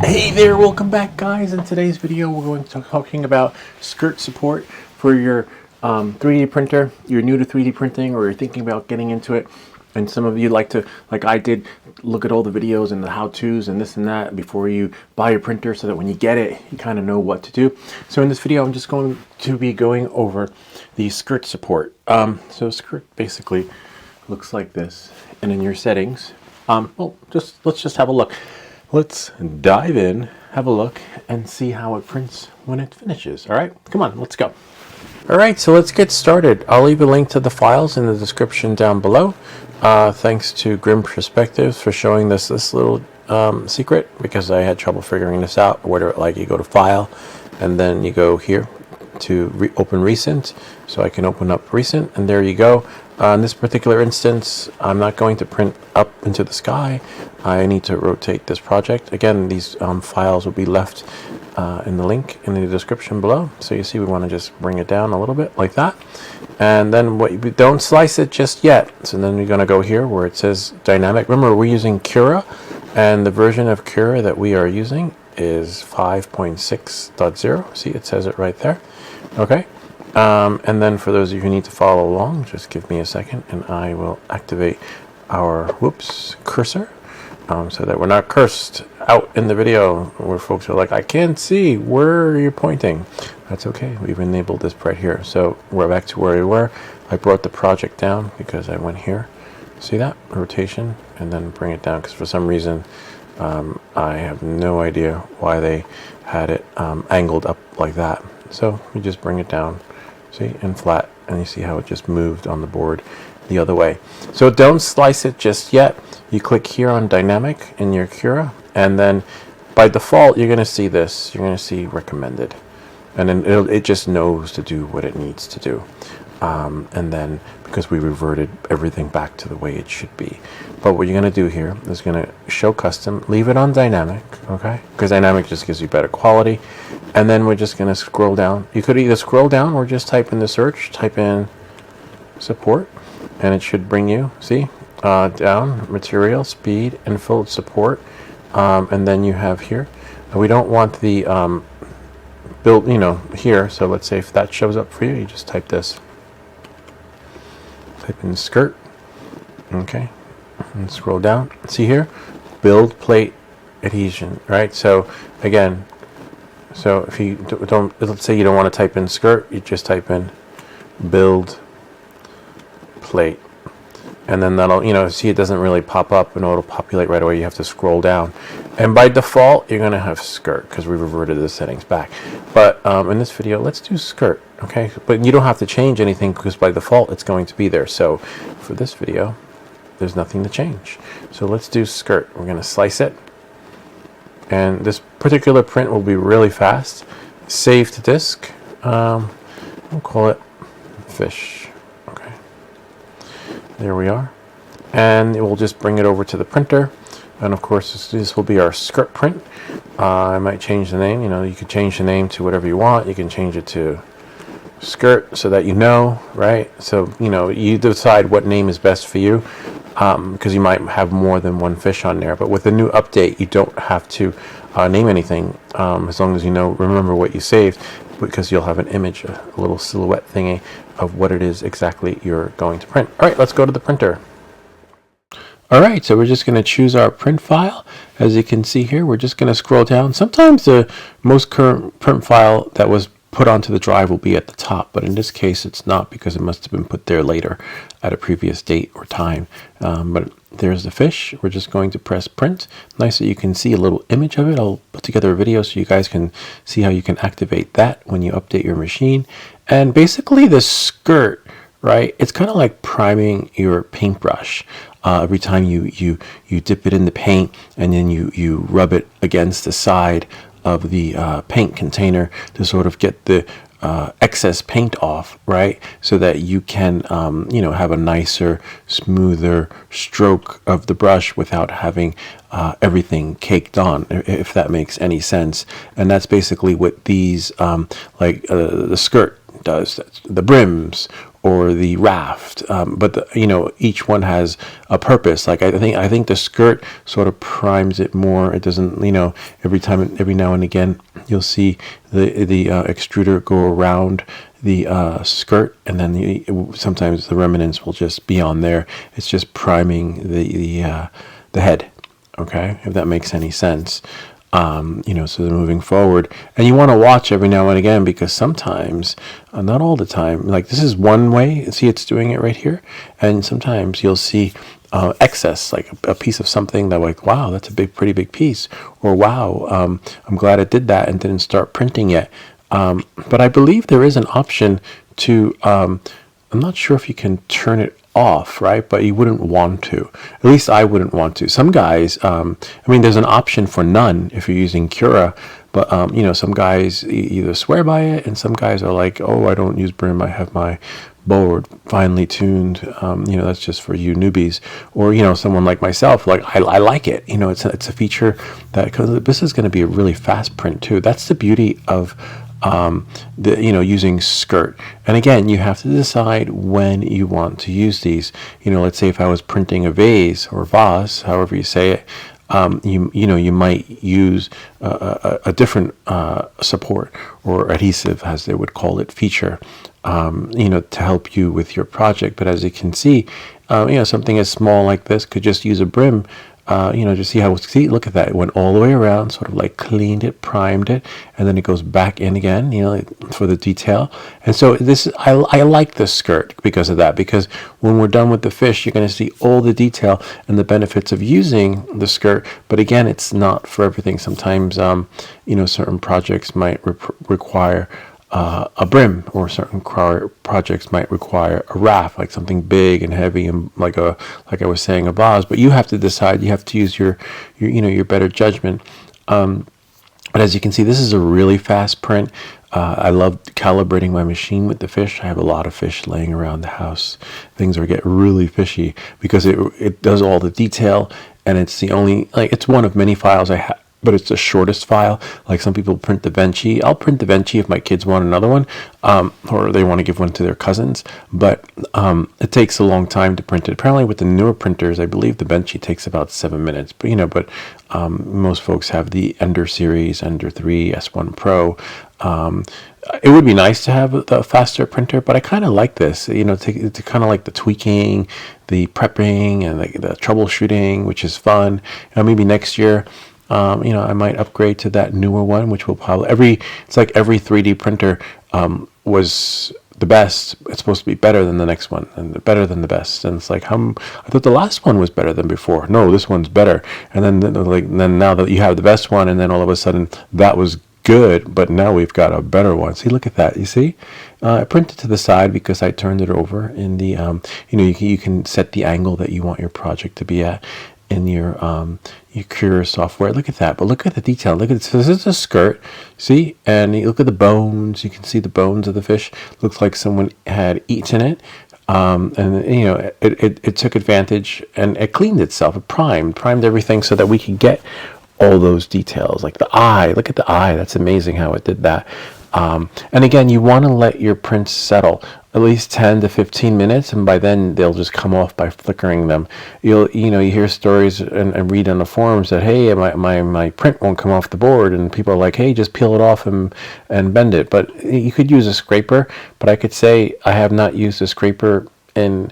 Hey there, welcome back guys. In today's video we're going to be talking about skirt support for your 3D printer. You're new to 3D printing or you're thinking about getting into it, and some of you like to, like I did, look at all the videos and the how-tos and this and that before you buy your printer so that when you get it you kind of know what to do. So in this video I'm just going to be going over the skirt support. So skirt basically looks like this, and in your settings, let's just have a look. Let's dive in, have a look, and see how it prints when it finishes. All right, come on, let's go. All right, so let's get started. I'll leave a link to the files in the description down below. Thanks to Grim Perspectives for showing this little secret, because I had trouble figuring this out. Where do you go to File, and then you go here to open Recent. So I can open up Recent, and there you go. In this particular instance, I'm not going to print up into the sky. I need to rotate this project. Again, these files will be left in the link in the description below. So you see we want to just bring it down a little bit like that. And then don't slice it just yet. So then you're going to go here where it says dynamic. Remember, we're using Cura, and the version of Cura that we are using is 5.6.0. See, it says it right there. Okay. And then for those of you who need to follow along, just give me a second and I will activate our cursor, so that we're not cursed out in the video where folks are like, I can't see, where are you pointing? That's okay, we've enabled this right here. So we're back to where we were. I brought the project down because I went here. See that? Rotation, and then bring it down, because for some reason I have no idea why they had it angled up like that. So we just bring it down. See, and flat, and you see how it just moved on the board the other way. So don't slice it just yet. You click here on dynamic in your Cura, and then by default you're going to see this. You're going to see recommended, and then it just knows to do what it needs to do. And then because we reverted everything back to the way it should be. But what you're going to do here is going to show custom, leave it on dynamic, okay? Because dynamic just gives you better quality. And then we're just going to scroll down. You could either scroll down or just type in the search, type in support, and it should bring you, see, down, material, speed, and full support. And then you have here, we don't want the build, here. So let's say if that shows up for you, you just type this. Type in skirt, okay, and scroll down. See here, build plate adhesion, right? So again, so if you don't, let's say you don't want to type in skirt, you just type in build plate, and then that'll, see, it doesn't really pop up, and it'll populate right away. You have to scroll down, and by default you're gonna have skirt because we reverted the settings back. But in this video, let's do skirt, okay? But you don't have to change anything because by default it's going to be there. So for this video, there's nothing to change. So let's do skirt. We're gonna slice it, and this particular print will be really fast. Save to disk. We'll call it fish. Okay, there we are, and it will just bring it over to the printer. And of course this will be our skirt print. I might change the name. You could change the name to whatever you want. You can change it to skirt so that right? So you decide what name is best for you, because you might have more than one fish on there. But with the new update, you don't have to name anything, as long as remember what you saved, because you'll have an image, a little silhouette thingy of what it is exactly you're going to print. All right, let's go to the printer. All right, so we're just going to choose our print file. As you can see here, we're just going to scroll down. Sometimes the most current print file that was put onto the drive will be at the top, but in this case it's not, because it must have been put there later at a previous date or time. But there's the fish. We're just going to press print. Nice that you can see a little image of it. I'll put together a video so you guys can see how you can activate that when you update your machine. And basically the skirt, right, it's kind of like priming your paintbrush. Every time you dip it in the paint, and then you rub it against the side of the paint container to sort of get the excess paint off, right? So that you can have a nicer, smoother stroke of the brush without having everything caked on, if that makes any sense. And that's basically what these the skirt does. That's the brims, or the raft, but you know, each one has a purpose. Like I think the skirt sort of primes it more. It doesn't, you know, every now and again you'll see the extruder go around the skirt, and then sometimes the remnants will just be on there. It's just priming the head. Okay, if that makes any sense. You know, so they're moving forward, and you want to watch every now and again, because sometimes, not all the time, like this is one way, see it's doing it right here, and sometimes you'll see excess, like a piece of something that, like, wow, that's a pretty big piece, or wow, I'm glad it did that and didn't start printing yet. But I believe there is an option to, I'm not sure if you can turn it off, right? But you wouldn't want to. At least I wouldn't want to. Some guys, I mean, there's an option for none if you're using Cura, but you know, some guys either swear by it, and some guys are like, oh, I don't use brim, I have my board finely tuned. You know, that's just for you newbies, or you know, someone like myself. Like I like it. You know, it's a feature that, because this is going to be a really fast print too. That's the beauty of you know, using skirt. And again, you have to decide when you want to use these. You know, let's say if I was printing a vase or vase, however you say it, you know, you might use a different support or adhesive, as they would call it, feature, you know, to help you with your project. But as you can see, you know, something as small like this could just use a brim. You know, just see how, see, look at that. It went all the way around, sort of like cleaned it, primed it, and then it goes back in again, you know, for the detail. And so this, I like this skirt because of that, because when we're done with the fish, you're going to see all the detail and the benefits of using the skirt. But again, it's not for everything. Sometimes, you know, certain projects might require a brim, or certain projects might require a raft, like something big and heavy, and like I was saying, a vase. But you have to decide. You have to use your you know, your better judgment. But as you can see, this is a really fast print. I love calibrating my machine with the fish. I have a lot of fish laying around the house. Things get really fishy because it does all the detail, and it's the only, like, it's one of many files I have, but it's the shortest file. Like some people print the Vinci. I'll print the Vinci if my kids want another one, or they want to give one to their cousins. But it takes a long time to print it. Apparently, with the newer printers, I believe the Vinci takes about 7 minutes. But you know, most folks have the Ender series, Ender 3, S1 Pro. It would be nice to have a faster printer, but I kind of like this, you know, to kind of like the tweaking, the prepping, and the troubleshooting, which is fun. You know, maybe next year, you know, I might upgrade to that newer one, which will probably, it's like every 3D printer was the best. It's supposed to be better than the next one, and better than the best. And it's like, I thought the last one was better than before. No, this one's better. And then now that you have the best one, and then all of a sudden that was good, but now we've got a better one. See, look at that. You see, I printed to the side because I turned it over in the, you know, you can set the angle that you want your project to be at in your Cura software. Look at that. But look at the detail. Look at this. This is a skirt. See? And you look at the bones. You can see the bones of the fish. Looks like someone had eaten it. And you know, it took advantage, and it cleaned itself. It primed everything so that we could get all those details, like the eye. Look at the eye. That's amazing how it did that. And again, you want to let your prints settle at least 10 to 15 minutes, and by then they'll just come off by flickering them. You hear stories and read on the forums that, hey, my print won't come off the board, and people are like, hey, just peel it off and bend it. But you could use a scraper, but I could say I have not used a scraper in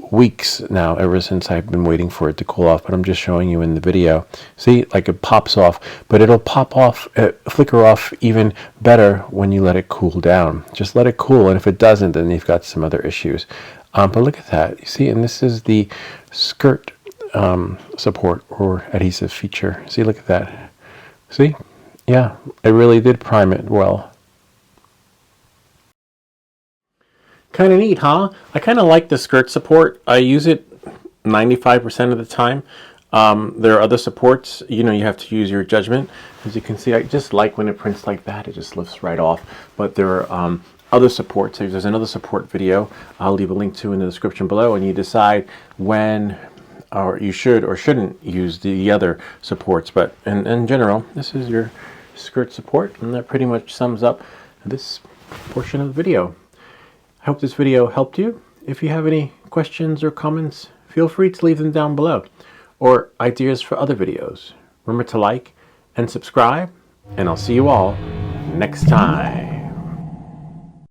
weeks now, ever since I've been waiting for it to cool off. But I'm just showing you in the video. See, like it pops off, but it'll pop off, flicker off even better when you let it cool down. Just let it cool, and if it doesn't, then you've got some other issues. But look at that. You see, and this is the skirt support or adhesive feature. See, look at that. See, yeah, it really did prime it well. Kind of neat, huh? I kind of like the skirt support. I use it 95% of the time. There are other supports, you know, you have to use your judgment. As you can see, I just like when it prints like that, it just lifts right off. But there are other supports. There's another support video I'll leave a link to in the description below, and you decide when or you should or shouldn't use the other supports. But in general, this is your skirt support, and that pretty much sums up this portion of the video. I hope this video helped you. If you have any questions or comments, feel free to leave them down below, or ideas for other videos. Remember to like and subscribe, and I'll see you all next time.